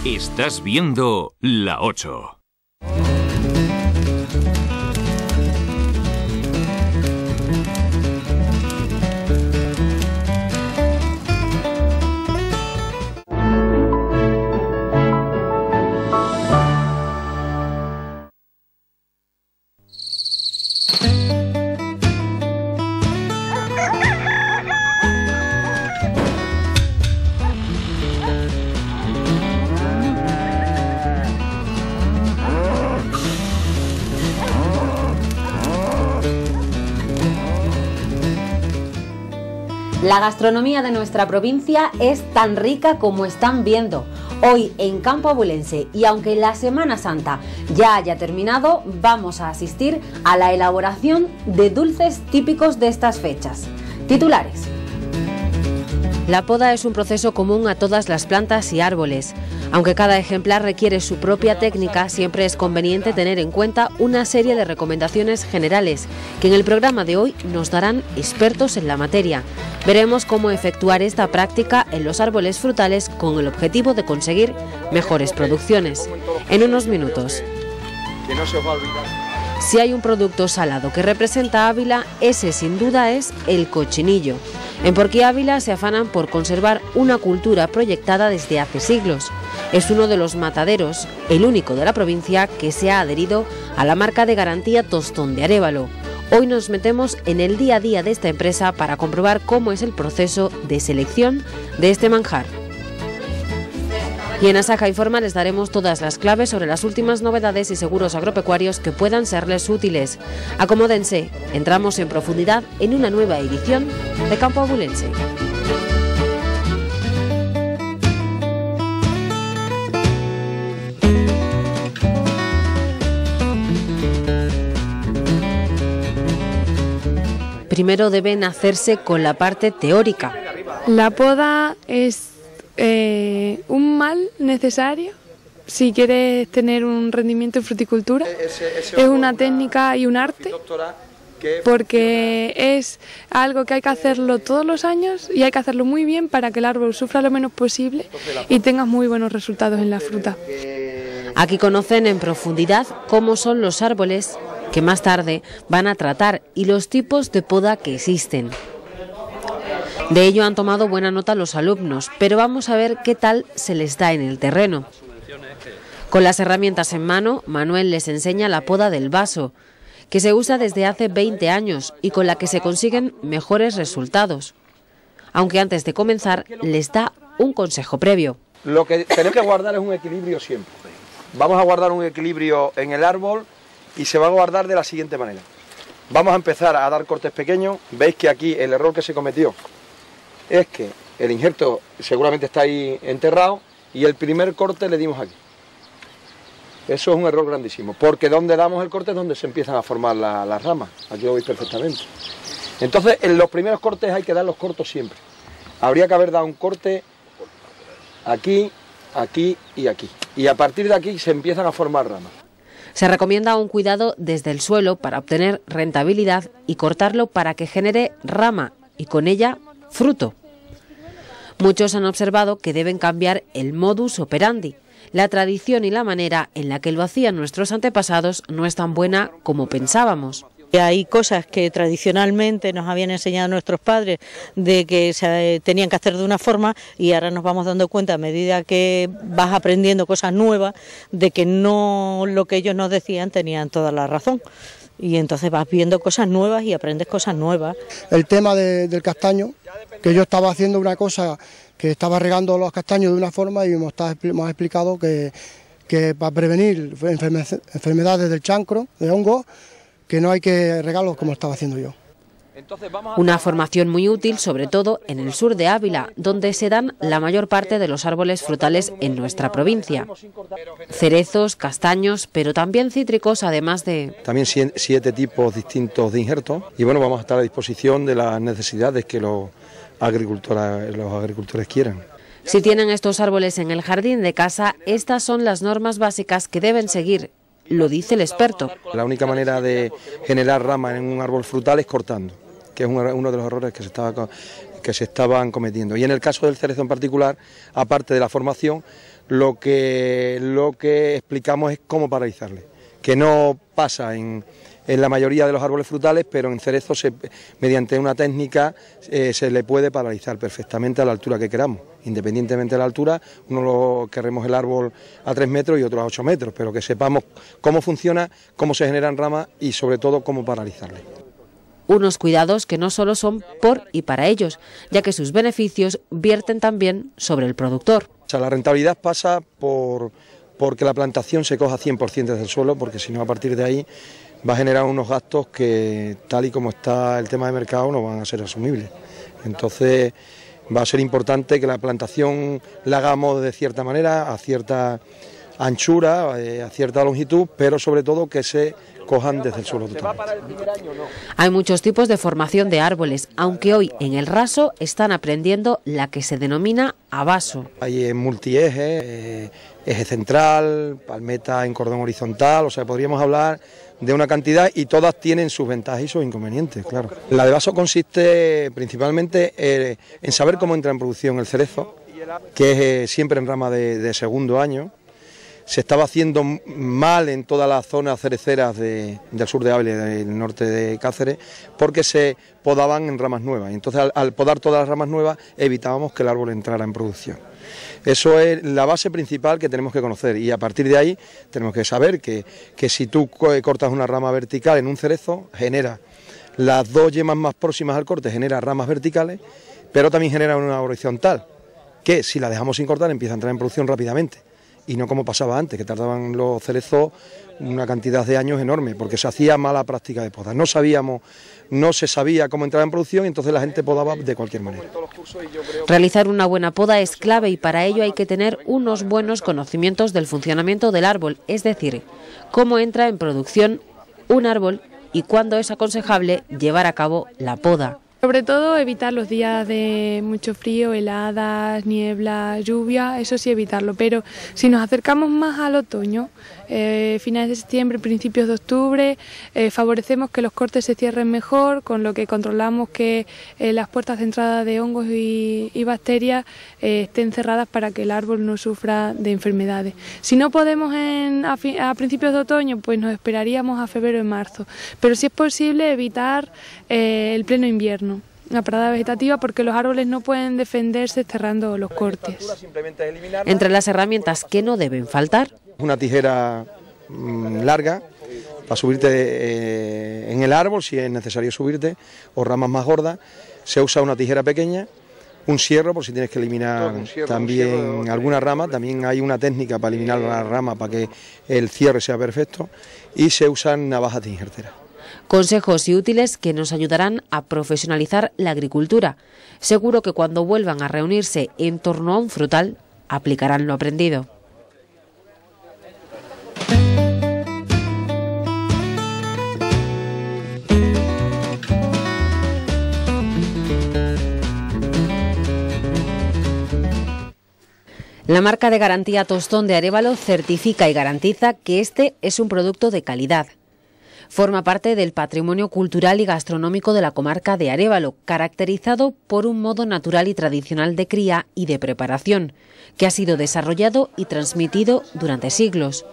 Estás viendo La 8. La gastronomía de nuestra provincia es tan rica como están viendo hoy en Campo Abulense, y aunque la Semana Santa ya haya terminado, vamos a asistir a la elaboración de dulces típicos de estas fechas. Titulares. La poda es un proceso común a todas las plantas y árboles. Aunque cada ejemplar requiere su propia técnica, siempre es conveniente tener en cuenta una serie de recomendaciones generales que en el programa de hoy nos darán expertos en la materia. Veremos cómo efectuar esta práctica en los árboles frutales con el objetivo de conseguir mejores producciones. En unos minutos. Si hay un producto salado que representa a Ávila, ese sin duda es el cochinillo. En Porquí Ávila se afanan por conservar una cultura proyectada desde hace siglos. Es uno de los mataderos, el único de la provincia, que se ha adherido a la marca de garantía Tostón de Arévalo. Hoy nos metemos en el día a día de esta empresa para comprobar cómo es el proceso de selección de este manjar. Y en Asaja Informa les daremos todas las claves sobre las últimas novedades y seguros agropecuarios que puedan serles útiles. Acomódense, entramos en profundidad en una nueva edición de Campo Abulense. Primero deben hacerse con la parte teórica. La poda es un mal necesario si quieres tener un rendimiento en fruticultura. Es una técnica y un arte, porque es algo que hay que hacerlo todos los años y hay que hacerlo muy bien para que el árbol sufra lo menos posible y tengas muy buenos resultados en la fruta. Aquí conocen en profundidad cómo son los árboles que más tarde van a tratar y los tipos de poda que existen. De ello han tomado buena nota los alumnos, pero vamos a ver qué tal se les da en el terreno. Con las herramientas en mano, Manuel les enseña la poda del vaso, que se usa desde hace 20 años y con la que se consiguen mejores resultados. Aunque antes de comenzar les da un consejo previo. Lo que tenemos que guardar es un equilibrio siempre. Vamos a guardar un equilibrio en el árbol y se va a guardar de la siguiente manera. Vamos a empezar a dar cortes pequeños. Veis que aquí el error que se cometió es que el injerto seguramente está ahí enterrado y el primer corte le dimos aquí. Eso es un error grandísimo, porque donde damos el corte es donde se empiezan a formar las ramas. Aquí lo veis perfectamente. Entonces, en los primeros cortes hay que dar los cortos siempre. Habría que haber dado un corte aquí, aquí y aquí. Y a partir de aquí se empiezan a formar ramas. Se recomienda un cuidado desde el suelo para obtener rentabilidad y cortarlo para que genere rama y con ella fruto. Muchos han observado que deben cambiar el modus operandi. La tradición y la manera en la que lo hacían nuestros antepasados no es tan buena como pensábamos. Hay cosas que tradicionalmente nos habían enseñado nuestros padres de que se tenían que hacer de una forma y ahora nos vamos dando cuenta a medida que vas aprendiendo cosas nuevas de que no lo que ellos nos decían tenían toda la razón. Y entonces vas viendo cosas nuevas y aprendes cosas nuevas. El tema del castaño, que yo estaba haciendo una cosa, que estaba regando los castaños de una forma y me ha explicado que para prevenir enfermedades del chancro, de hongo, que no hay que regarlos como estaba haciendo yo. Una formación muy útil, sobre todo en el sur de Ávila, donde se dan la mayor parte de los árboles frutales en nuestra provincia. Cerezos, castaños, pero también cítricos, además de... También 7 tipos distintos de injertos y bueno, vamos a estar a disposición de las necesidades que los agricultores quieran. Si tienen estos árboles en el jardín de casa, estas son las normas básicas que deben seguir. Lo dice el experto. La única manera de generar rama en un árbol frutal es cortando, que es uno de los errores que se estaban cometiendo. Y en el caso del cerezo en particular, aparte de la formación, lo que explicamos es cómo paralizarle, que no pasa en la mayoría de los árboles frutales, pero en cerezo mediante una técnica se le puede paralizar perfectamente a la altura que queramos. Independientemente de la altura, uno lo queremos el árbol a 3 metros y otro a 8 metros, pero que sepamos cómo funciona, cómo se generan ramas y sobre todo cómo paralizarle. Unos cuidados que no solo son por y para ellos, ya que sus beneficios vierten también sobre el productor. O sea, la rentabilidad pasa porque la plantación se coja 100% desde el suelo, porque si no, a partir de ahí va a generar unos gastos que, tal y como está el tema de mercado, no van a ser asumibles. Entonces va a ser importante que la plantación la hagamos de cierta manera, a cierta anchura, a cierta longitud, pero sobre todo que se cojan desde el suelo totalmente. Hay muchos tipos de formación de árboles, aunque hoy en el raso están aprendiendo la que se denomina abaso. Hay multieje, eje central, palmeta en cordón horizontal, o sea, podríamos hablar de una cantidad y todas tienen sus ventajas y sus inconvenientes, claro. La de vaso consiste principalmente en saber cómo entra en producción el cerezo, que es siempre en rama de segundo año. Se estaba haciendo mal en todas las zonas cereceras del sur de Ávila y del norte de Cáceres, porque se podaban en ramas nuevas. Y entonces al podar todas las ramas nuevas evitábamos que el árbol entrara en producción. Eso es la base principal que tenemos que conocer, y a partir de ahí tenemos que saber que si tú cortas una rama vertical en un cerezo, genera las dos yemas más próximas al corte, genera ramas verticales, pero también genera una horizontal, que si la dejamos sin cortar empieza a entrar en producción rápidamente. Y no como pasaba antes, que tardaban los cerezos una cantidad de años enorme, porque se hacía mala práctica de poda. No se sabía cómo entrar en producción, y entonces la gente podaba de cualquier manera. Realizar una buena poda es clave, y para ello hay que tener unos buenos conocimientos del funcionamiento del árbol, es decir, cómo entra en producción un árbol y cuándo es aconsejable llevar a cabo la poda. Sobre todo evitar los días de mucho frío, heladas, niebla, lluvia, eso sí evitarlo, pero si nos acercamos más al otoño, finales de septiembre, principios de octubre, favorecemos que los cortes se cierren mejor, con lo que controlamos que las puertas de entrada de hongos y bacterias estén cerradas para que el árbol no sufra de enfermedades. Si no podemos a principios de otoño, pues nos esperaríamos a febrero o marzo, pero si es posible evitar el pleno invierno, una parada vegetativa, porque los árboles no pueden defenderse cerrando los cortes. Entre las herramientas que no deben faltar: una tijera larga para subirte en el árbol si es necesario subirte, o ramas más gordas. Se usa una tijera pequeña, un cierro por si tienes que eliminar también alguna rama. También hay una técnica para eliminar la rama para que el cierre sea perfecto, y se usan navajas injerteras. Consejos y útiles que nos ayudarán a profesionalizar la agricultura. Seguro que cuando vuelvan a reunirse en torno a un frutal, aplicarán lo aprendido. La marca de garantía Tostón de Arévalo certifica y garantiza que este es un producto de calidad. Forma parte del patrimonio cultural y gastronómico de la comarca de Arévalo, caracterizado por un modo natural y tradicional de cría y de preparación, que ha sido desarrollado y transmitido durante siglos.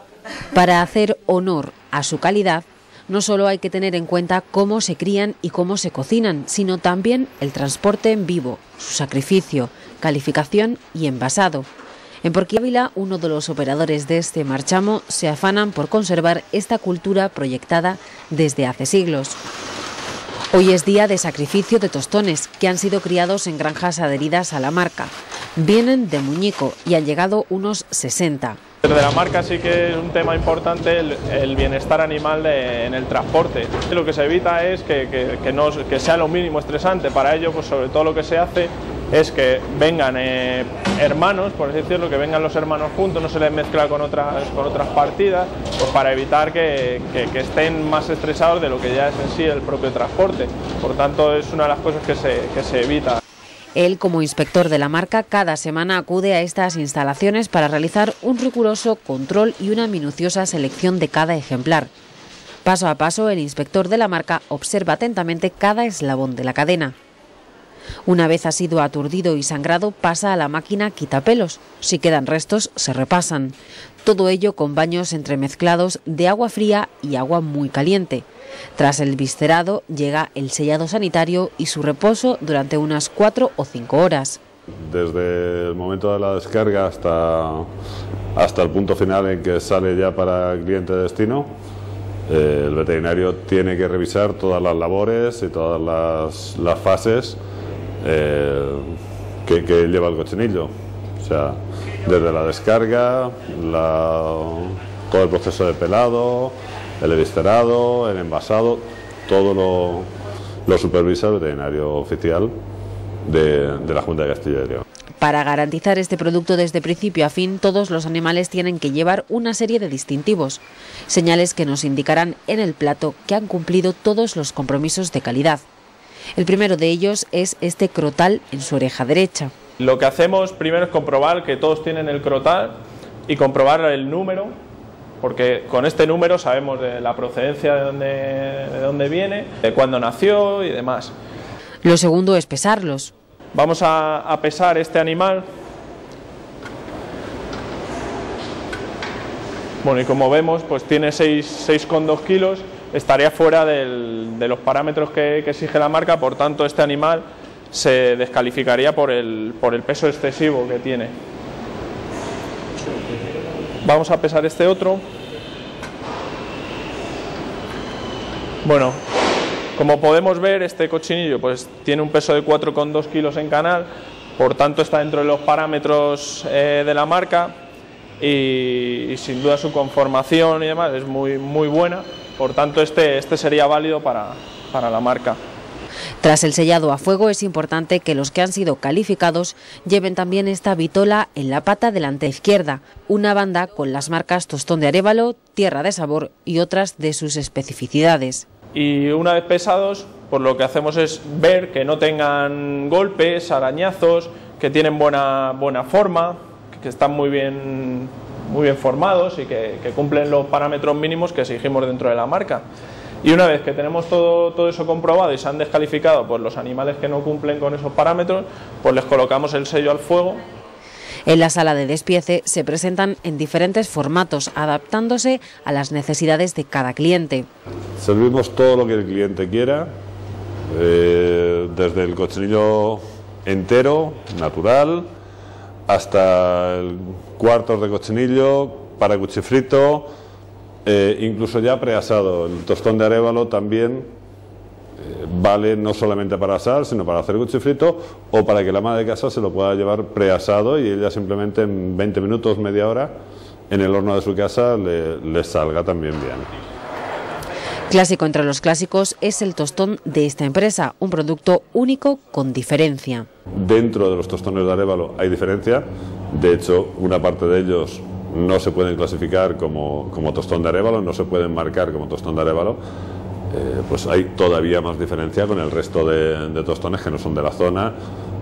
Para hacer honor a su calidad, no solo hay que tener en cuenta cómo se crían y cómo se cocinan, sino también el transporte en vivo, su sacrificio, calificación y envasado. En Porquí Ávila, uno de los operadores de este marchamo se afanan por conservar esta cultura proyectada desde hace siglos. Hoy es día de sacrificio de tostones que han sido criados en granjas adheridas a la marca. Vienen de Muñico y han llegado unos 60. Desde la marca sí que es un tema importante el bienestar animal en el transporte. Lo que se evita es que sea lo mínimo estresante. Para ello, pues sobre todo lo que se hace es que vengan hermanos, por así decirlo, que vengan los hermanos juntos, no se les mezcla con otras partidas, pues para evitar que estén más estresados de lo que ya es en sí el propio transporte. Por tanto, es una de las cosas que se evita. Él, como inspector de la marca, cada semana acude a estas instalaciones para realizar un riguroso control y una minuciosa selección de cada ejemplar. Paso a paso, el inspector de la marca observa atentamente cada eslabón de la cadena. Una vez ha sido aturdido y sangrado, pasa a la máquina quitapelos. Si quedan restos, se repasan. Todo ello con baños entremezclados de agua fría y agua muy caliente. Tras el viscerado llega el sellado sanitario y su reposo durante unas 4 o 5 horas. Desde el momento de la descarga hasta el punto final en que sale ya para el cliente de destino, el veterinario tiene que revisar todas las labores y todas las fases que lleva el cochinillo. O sea, desde la descarga, todo el proceso de pelado, el eviscerado, el envasado, todo lo supervisa el veterinario oficial de la Junta de Castilla y León. Para garantizar este producto desde principio a fin, todos los animales tienen que llevar una serie de distintivos, señales que nos indicarán en el plato que han cumplido todos los compromisos de calidad. El primero de ellos es este crotal en su oreja derecha. Lo que hacemos primero es comprobar que todos tienen el crotal y comprobar el número, porque con este número sabemos de la procedencia de dónde viene, de cuándo nació y demás. Lo segundo es pesarlos. Vamos a pesar este animal. Bueno, y como vemos, pues tiene 6,2 kilos, estaría fuera de los parámetros que exige la marca, por tanto este animal se descalificaría por el peso excesivo que tiene. Vamos a pesar este otro. Bueno, como podemos ver, este cochinillo pues tiene un peso de 4,2 kilos en canal, por tanto está dentro de los parámetros de la marca y sin duda su conformación y demás es muy buena, por tanto este sería válido para la marca. Tras el sellado a fuego es importante que los que han sido calificados lleven también esta vitola en la pata delante izquierda, una banda con las marcas Tostón de Arévalo, Tierra de Sabor y otras de sus especificidades. Y una vez pesados, pues lo que hacemos es ver que no tengan golpes, arañazos, que tienen buena forma, que están muy bien formados y que cumplen los parámetros mínimos que exigimos dentro de la marca. Y una vez que tenemos todo eso comprobado y se han descalificado pues los animales que no cumplen con esos parámetros, pues les colocamos el sello al fuego. En la sala de despiece se presentan en diferentes formatos, adaptándose a las necesidades de cada cliente. Servimos todo lo que el cliente quiera, desde el cochinillo entero, natural, hasta el cuartos de cochinillo para cuchifrito, incluso ya preasado. El tostón de Arévalo también vale no solamente para asar, sino para hacer cuchifrito o para que la ama de casa se lo pueda llevar preasado y ella simplemente en 20 minutos, media hora, en el horno de su casa le salga también bien. Clásico entre los clásicos es el tostón de esta empresa, un producto único con diferencia. Dentro de los tostones de Arévalo hay diferencia, de hecho una parte de ellos no se pueden clasificar como tostón de Arévalo, no se pueden marcar como tostón de Arévalo. Pues hay todavía más diferencia con el resto de tostones que no son de la zona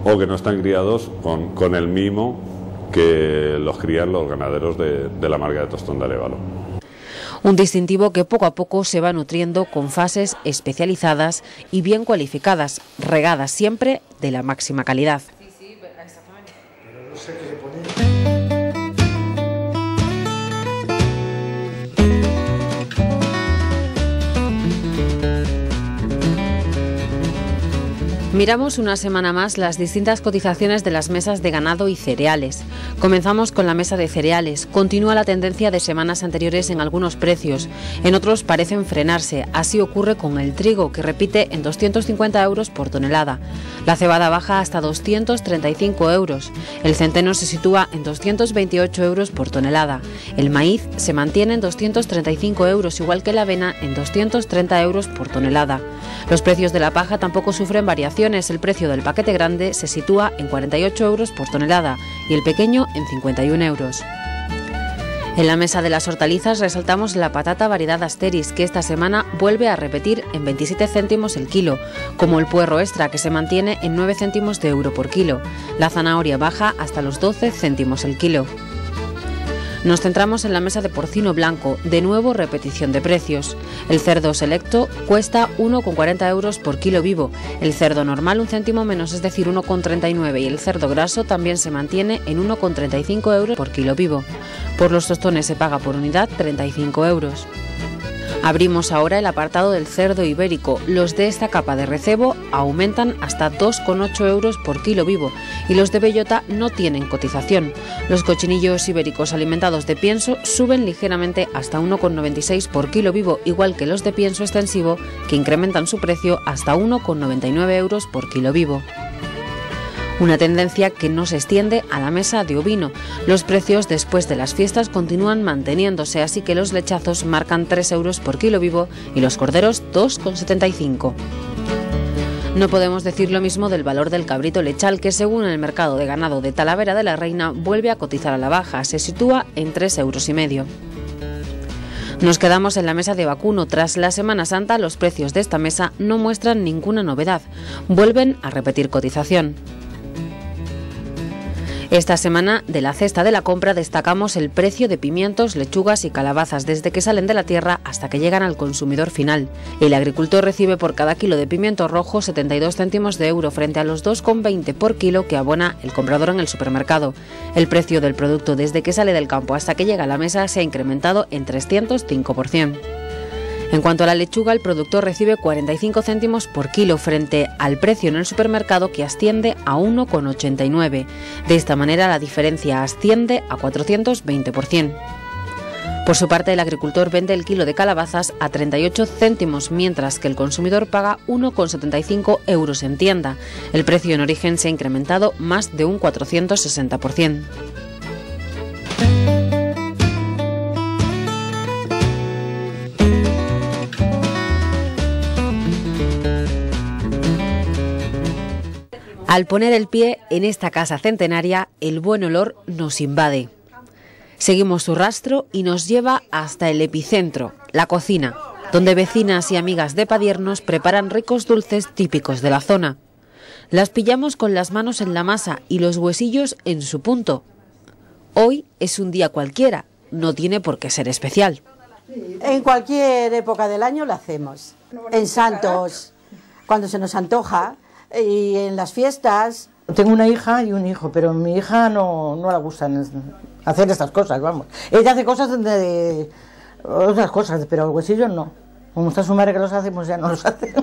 o que no están criados con el mimo que los crían los ganaderos de la marca de tostón de Arévalo. Un distintivo que poco a poco se va nutriendo con fases especializadas y bien cualificadas, regadas siempre de la máxima calidad. Sí, exactamente. Pero no sé qué le poner. Miramos una semana más las distintas cotizaciones de las mesas de ganado y cereales. Comenzamos con la mesa de cereales. Continúa la tendencia de semanas anteriores en algunos precios. En otros parecen frenarse. Así ocurre con el trigo, que repite en 250 euros por tonelada. La cebada baja hasta 235 euros. El centeno se sitúa en 228 euros por tonelada. El maíz se mantiene en 235 euros, igual que la avena en 230 euros por tonelada. Los precios de la paja tampoco sufren variaciones. El precio del paquete grande se sitúa en 48 euros por tonelada y el pequeño en 51 euros. En la mesa de las hortalizas resaltamos la patata variedad Asteris, que esta semana vuelve a repetir en 27 céntimos el kilo, como el puerro extra, que se mantiene en 9 céntimos de euro por kilo. La zanahoria baja hasta los 12 céntimos el kilo. Nos centramos en la mesa de porcino blanco, de nuevo repetición de precios. El cerdo selecto cuesta 1,40 euros por kilo vivo, el cerdo normal un céntimo menos, es decir 1,39, y el cerdo graso también se mantiene en 1,35 euros por kilo vivo. Por los tostones se paga por unidad 35 euros. Abrimos ahora el apartado del cerdo ibérico. Los de esta capa de recebo aumentan hasta 2,8 euros por kilo vivo y los de bellota no tienen cotización. Los cochinillos ibéricos alimentados de pienso suben ligeramente hasta 1,96 por kilo vivo, igual que los de pienso extensivo, que incrementan su precio hasta 1,99 euros por kilo vivo. Una tendencia que no se extiende a la mesa de ovino. Los precios después de las fiestas continúan manteniéndose, así que los lechazos marcan 3 euros por kilo vivo y los corderos 2,75. No podemos decir lo mismo del valor del cabrito lechal, que según el mercado de ganado de Talavera de la Reina vuelve a cotizar a la baja, se sitúa en 3,5 euros. Nos quedamos en la mesa de vacuno. Tras la Semana Santa, los precios de esta mesa no muestran ninguna novedad, vuelven a repetir cotización. Esta semana, de la cesta de la compra, destacamos el precio de pimientos, lechugas y calabazas desde que salen de la tierra hasta que llegan al consumidor final. El agricultor recibe por cada kilo de pimiento rojo 72 céntimos de euro frente a los 2,20 por kilo que abona el comprador en el supermercado. El precio del producto desde que sale del campo hasta que llega a la mesa se ha incrementado en 305%. En cuanto a la lechuga, el productor recibe 45 céntimos por kilo frente al precio en el supermercado, que asciende a 1,89. De esta manera la diferencia asciende a 420%. Por su parte, el agricultor vende el kilo de calabazas a 38 céntimos, mientras que el consumidor paga 1,75 euros en tienda. El precio en origen se ha incrementado más de un 460%. Al poner el pie en esta casa centenaria, el buen olor nos invade. Seguimos su rastro y nos lleva hasta el epicentro, la cocina, donde vecinas y amigas de Padiernos preparan ricos dulces típicos de la zona. Las pillamos con las manos en la masa y los huesillos en su punto. Hoy es un día cualquiera, no tiene por qué ser especial. En cualquier época del año lo hacemos. En santos, cuando se nos antoja, y en las fiestas. Tengo una hija y un hijo, pero a mi hija no le gustan hacer estas cosas, vamos. Ella hace cosas de otras cosas, pero huesillos no. Como está su madre que los hace, pues ya no los hace.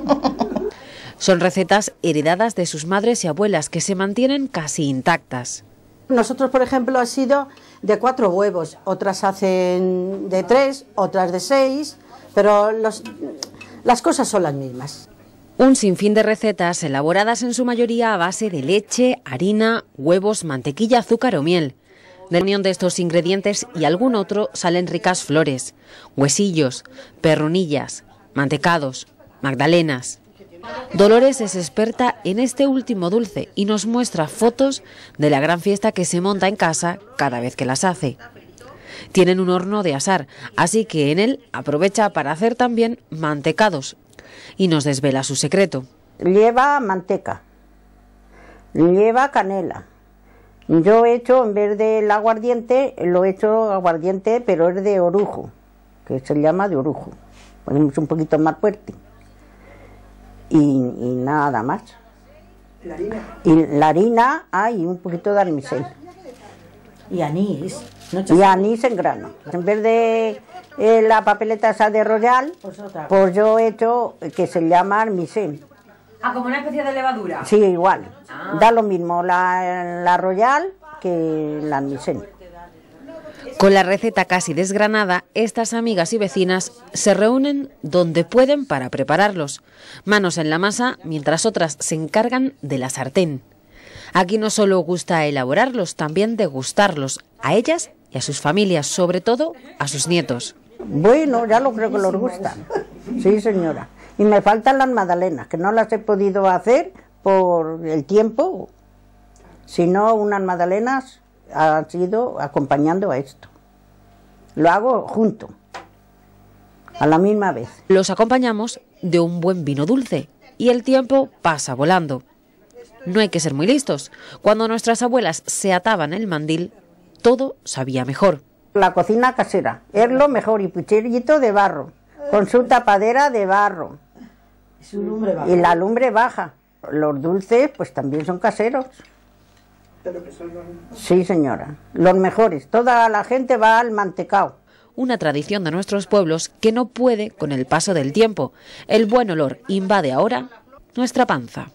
Son recetas heredadas de sus madres y abuelas que se mantienen casi intactas. Nosotros, por ejemplo, ha sido de 4 huevos, otras hacen de 3, otras de 6, pero las cosas son las mismas. Un sinfín de recetas elaboradas en su mayoría a base de leche, harina, huevos, mantequilla, azúcar o miel. De la unión de estos ingredientes y algún otro salen ricas flores, huesillos, perrunillas, mantecados, magdalenas. Dolores es experta en este último dulce y nos muestra fotos de la gran fiesta que se monta en casa cada vez que las hace. Tienen un horno de asar, así que en él aprovecha para hacer también mantecados. Y nos desvela su secreto. Lleva manteca, lleva canela. Yo he hecho, en vez del aguardiente, lo he hecho aguardiente, pero es de orujo, que se llama de orujo. Ponemos un poquito más fuerte. Y nada más. ¿La harina? Y la harina, y un poquito de almizén. Y anís. Y anís en grano. En vez de la papeleta esa de Royal, pues yo he hecho que se llama almizén. ¿Como una especie de levadura? Sí, igual. Da lo mismo la Royal que la almizén. Con la receta casi desgranada, estas amigas y vecinas se reúnen donde pueden para prepararlos. Manos en la masa, mientras otras se encargan de la sartén. Aquí no solo gusta elaborarlos, también degustarlos, a ellas y a sus familias, sobre todo a sus nietos. Bueno, ya lo creo que les gustan. Sí, señora. Y me faltan las magdalenas, que no las he podido hacer por el tiempo. Si no, unas magdalenas han sido acompañando a esto. Lo hago junto, a la misma vez. Los acompañamos de un buen vino dulce y el tiempo pasa volando. No hay que ser muy listos. Cuando nuestras abuelas se ataban el mandil, todo sabía mejor. La cocina casera es lo mejor, y pucherito de barro, con su tapadera de barro. Y la lumbre baja. Los dulces pues también son caseros. Sí, señora, los mejores. Toda la gente va al mantecao. Una tradición de nuestros pueblos que no puede con el paso del tiempo. El buen olor invade ahora nuestra panza.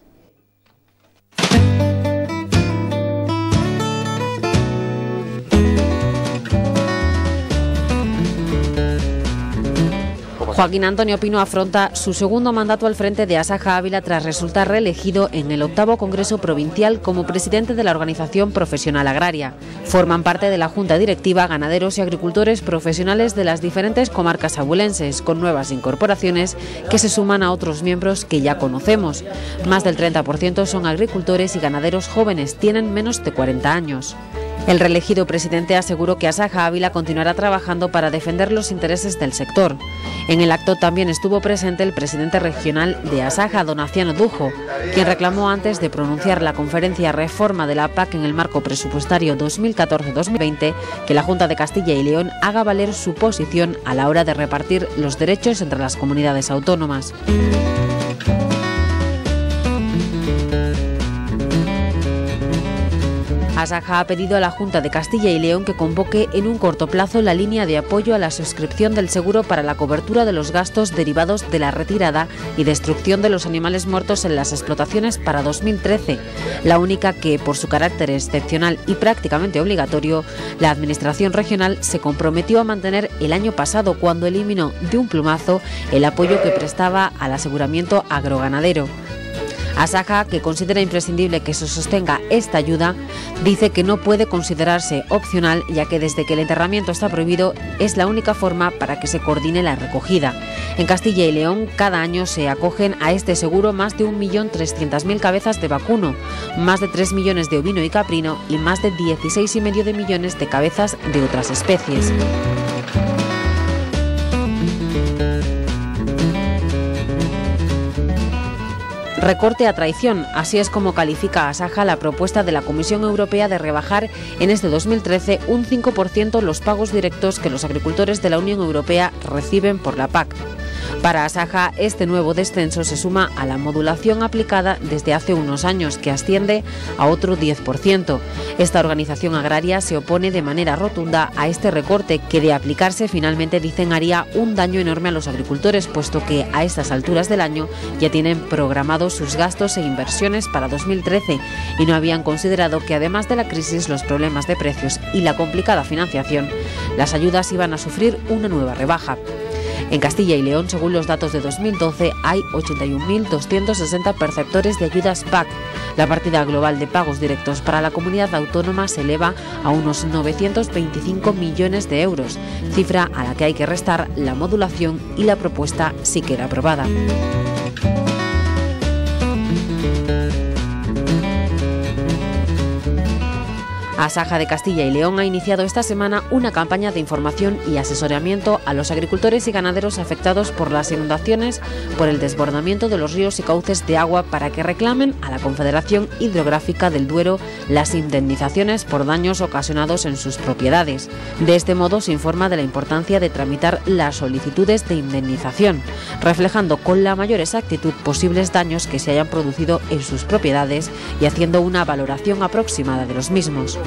Joaquín Antonio Pino afronta su segundo mandato al frente de Asaja Ávila tras resultar reelegido en el 8º Congreso Provincial como presidente de la Organización Profesional Agraria. Forman parte de la Junta Directiva ganaderos y agricultores profesionales de las diferentes comarcas abulenses, con nuevas incorporaciones que se suman a otros miembros que ya conocemos. Más del 30% son agricultores y ganaderos jóvenes, tienen menos de 40 años. El reelegido presidente aseguró que Asaja Ávila continuará trabajando para defender los intereses del sector. En el acto también estuvo presente el presidente regional de Asaja, Donaciano Dujo, quien reclamó antes de pronunciar la conferencia reforma de la PAC en el marco presupuestario 2014-2020 que la Junta de Castilla y León haga valer su posición a la hora de repartir los derechos entre las comunidades autónomas. Asaja ha pedido a la Junta de Castilla y León que convoque en un corto plazo la línea de apoyo a la suscripción del seguro para la cobertura de los gastos derivados de la retirada y destrucción de los animales muertos en las explotaciones para 2013, la única que, por su carácter excepcional y prácticamente obligatorio, la Administración regional se comprometió a mantener el año pasado, cuando eliminó de un plumazo el apoyo que prestaba al aseguramiento agroganadero. Asaja, que considera imprescindible que se sostenga esta ayuda, dice que no puede considerarse opcional, ya que desde que el enterramiento está prohibido es la única forma para que se coordine la recogida. En Castilla y León cada año se acogen a este seguro más de 1.300.000 cabezas de vacuno, más de 3 millones de ovino y caprino y más de 16,5 millones de cabezas de otras especies. Recorte a traición, así es como califica Asaja la propuesta de la Comisión Europea de rebajar en este 2013 un 5% los pagos directos que los agricultores de la Unión Europea reciben por la PAC. Para Asaja, este nuevo descenso se suma a la modulación aplicada desde hace unos años, que asciende a otro 10%. Esta organización agraria se opone de manera rotunda a este recorte, que de aplicarse finalmente dicen haría un daño enorme a los agricultores, puesto que a estas alturas del año ya tienen programados sus gastos e inversiones para 2013 y no habían considerado que, además de la crisis, los problemas de precios y la complicada financiación, las ayudas iban a sufrir una nueva rebaja. En Castilla y León, según los datos de 2012, hay 81.260 perceptores de ayudas PAC. La partida global de pagos directos para la comunidad autónoma se eleva a unos 925 millones de euros, cifra a la que hay que restar la modulación y la propuesta sí que era aprobada. Asaja de Castilla y León ha iniciado esta semana una campaña de información y asesoramiento a los agricultores y ganaderos afectados por las inundaciones por el desbordamiento de los ríos y cauces de agua, para que reclamen a la Confederación Hidrográfica del Duero las indemnizaciones por daños ocasionados en sus propiedades. De este modo se informa de la importancia de tramitar las solicitudes de indemnización, reflejando con la mayor exactitud posibles daños que se hayan producido en sus propiedades y haciendo una valoración aproximada de los mismos.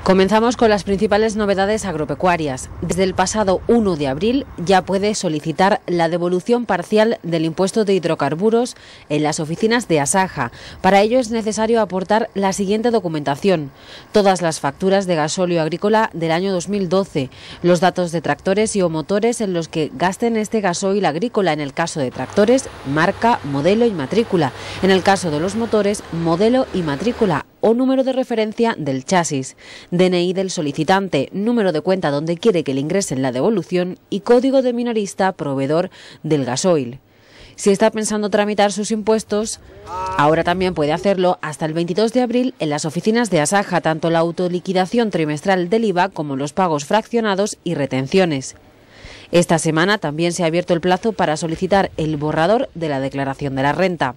Comenzamos con las principales novedades agropecuarias. Desde el pasado 1 de abril ya puede solicitar la devolución parcial del impuesto de hidrocarburos en las oficinas de Asaja. Para ello es necesario aportar la siguiente documentación: todas las facturas de gasóleo agrícola del año 2012, los datos de tractores y o motores en los que gasten este gasoil agrícola, en el caso de tractores, marca, modelo y matrícula; en el caso de los motores, modelo y matrícula o número de referencia del chasis, DNI del solicitante, número de cuenta donde quiere que le ingresen la devolución y código de minorista proveedor del gasoil. Si está pensando tramitar sus impuestos, ahora también puede hacerlo hasta el 22 de abril en las oficinas de Asaja, tanto la autoliquidación trimestral del IVA como los pagos fraccionados y retenciones. Esta semana también se ha abierto el plazo para solicitar el borrador de la declaración de la renta.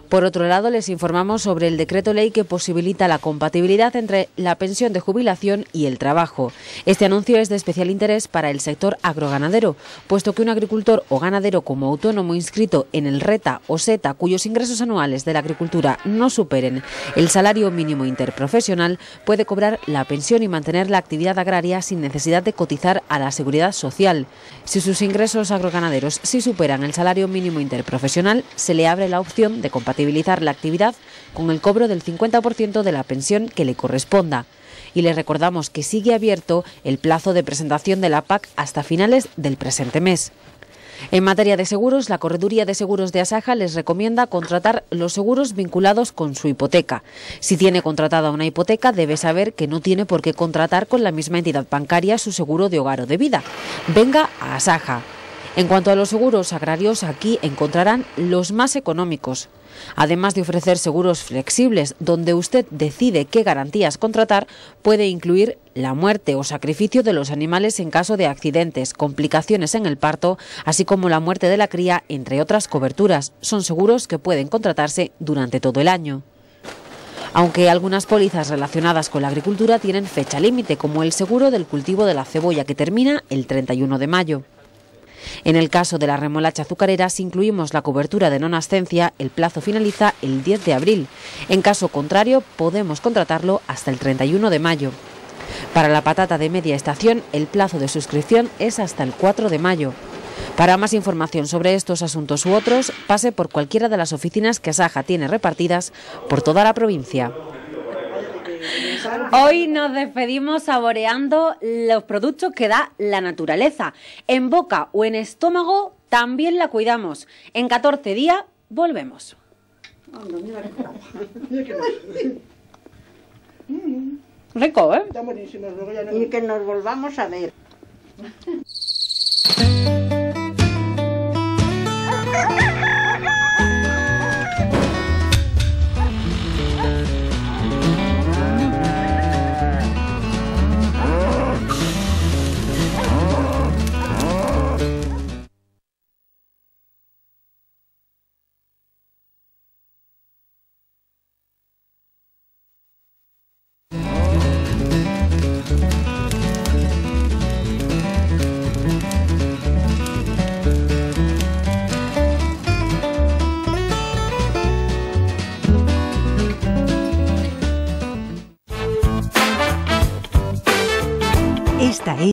Por otro lado, les informamos sobre el decreto ley que posibilita la compatibilidad entre la pensión de jubilación y el trabajo. Este anuncio es de especial interés para el sector agroganadero, puesto que un agricultor o ganadero como autónomo inscrito en el RETA o SETA, cuyos ingresos anuales de la agricultura no superen el salario mínimo interprofesional, puede cobrar la pensión y mantener la actividad agraria sin necesidad de cotizar a la seguridad social. Si sus ingresos agroganaderos sí superan el salario mínimo interprofesional, se le abre la opción de compatibilizar la actividad con el cobro del 50% de la pensión que le corresponda. Y les recordamos que sigue abierto el plazo de presentación de la PAC hasta finales del presente mes. En materia de seguros, la Correduría de Seguros de Asaja les recomienda contratar los seguros vinculados con su hipoteca. Si tiene contratada una hipoteca, debe saber que no tiene por qué contratar con la misma entidad bancaria su seguro de hogar o de vida. Venga a Asaja. En cuanto a los seguros agrarios, aquí encontrarán los más económicos. Además de ofrecer seguros flexibles, donde usted decide qué garantías contratar, puede incluir la muerte o sacrificio de los animales en caso de accidentes, complicaciones en el parto, así como la muerte de la cría, entre otras coberturas. Son seguros que pueden contratarse durante todo el año. Aunque algunas pólizas relacionadas con la agricultura tienen fecha límite, como el seguro del cultivo de la cebolla, que termina el 31 de mayo. En el caso de la remolacha azucarera, si incluimos la cobertura de non-ascencia, el plazo finaliza el 10 de abril. En caso contrario, podemos contratarlo hasta el 31 de mayo. Para la patata de media estación, el plazo de suscripción es hasta el 4 de mayo. Para más información sobre estos asuntos u otros, pase por cualquiera de las oficinas que Asaja tiene repartidas por toda la provincia. Hoy nos despedimos saboreando los productos que da la naturaleza. En boca o en estómago también la cuidamos. En 14 días volvemos. Rico, ¿eh? Y que nos volvamos a ver.